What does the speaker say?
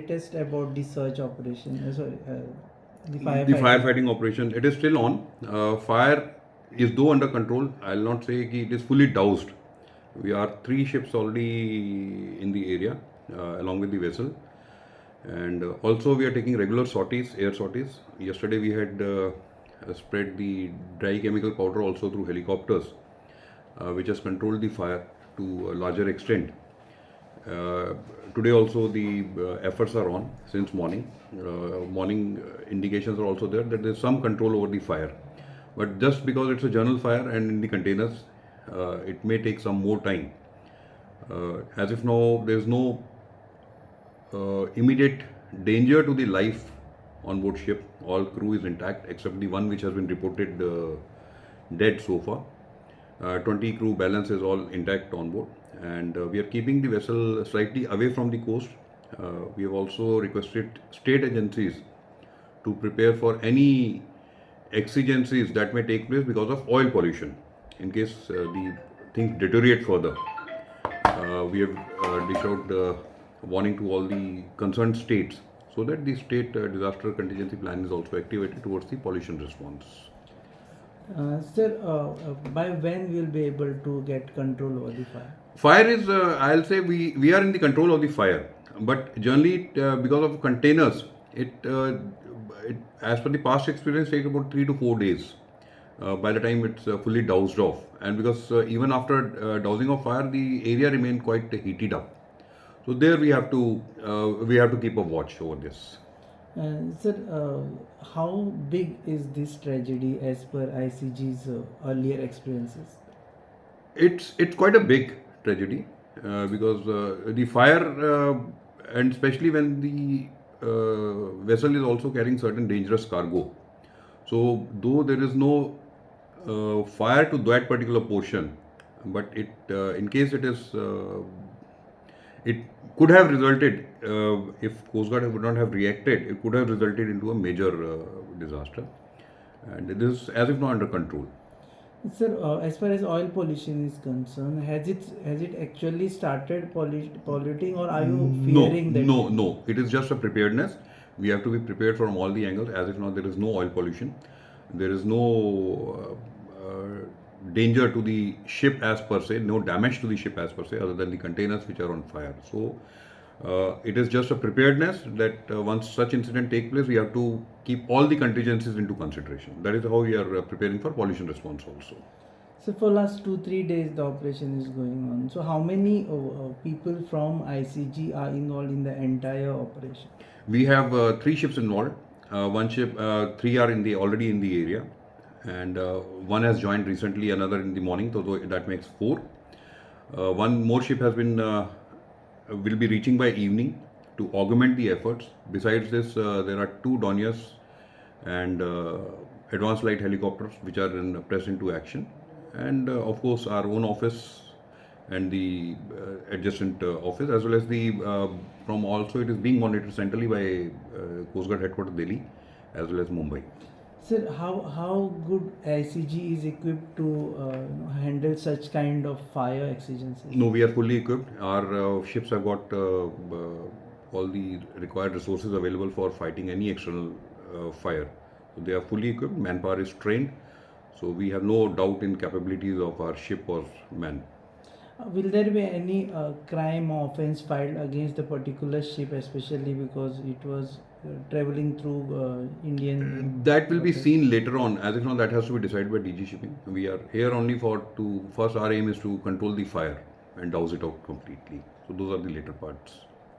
latest about the search operation? The The firefighting. firefighting operation, it is still on. Fire is though under control. I'll not say ki it is fully doused. We are 3 ships already in the area along with the vessel, and also we are taking regular sorties, air sorties. Yesterday we had spread the dry chemical powder also through helicopters, which has controlled the fire to a larger extent. Uh, Today also the efforts are on since morning. Morning indications are also there that there is some control over the fire. But just because it's a general fire and in the containers, it may take some more time. As if now there is no immediate danger to the life on board ship. All crew is intact except the one which has been reported dead so far. 20 crew balance is all intact on board, and we are keeping the vessel slightly away from the coast. We have also requested state agencies to prepare for any exigencies that may take place because of oil pollution in case the things deteriorate further. We have dished out warning to all the concerned states so that the state disaster contingency plan is also activated towards the pollution response. Sir, by when we'll be able to get control over the fire? Fire is, I'll say, we are in the control of the fire, but generally because of containers, it as per the past experience take about 3 to 4 days by the time it's fully doused off, and because even after dousing of fire, the area remain quite heated up. So there we have to keep a watch over this. Sir, how big is this tragedy as per ICG's earlier experiences? It's quite a big tragedy because the fire and especially when the vessel is also carrying certain dangerous cargo. So though there is no fire to that particular portion, but it in case it is it could have resulted if Coast Guard would not have reacted, it could have resulted into a major disaster, and it is as if not under control. Sir, as far as oil pollution is concerned, has it actually started polluting, or are you fearing that? No. It is just a preparedness. We have to be prepared from all the angles. As if now there is no oil pollution, there is no danger to the ship as per se, no damage to the ship as per se, other than the containers which are on fire. So it is just a preparedness that once such incident take place, we have to keep all the contingencies into consideration. That is how we are preparing for pollution response also. So for last 2-3 days the operation is going on. So how many people from ICG are involved in the entire operation? We have 3 ships involved. One ship, 3 are already in the area, and one has joined recently. Another in the morning, so that makes 4. One more ship has been will be reaching by evening to augment the efforts. Besides this, there are 2 Doniers and advanced light helicopters which are pressed into action, and of course our own office and the adjacent office, as well as the from also it is being monitored centrally by Coast Guard headquarters Delhi as well as Mumbai. Sir, how good ICG is equipped to handle such kind of fire exigencies? No, we are fully equipped. Our ships have got all the required resources available for fighting any external fire. So they are fully equipped. Manpower is trained. So we have no doubt in capabilities of our ship or man. Will there be any crime or offense filed against the particular ship, especially because it was traveling through Indian? That will be seen later on. As if now, that has to be decided by DG Shipping. We are here only first our aim is to control the fire and douse it out completely. So those are the later parts.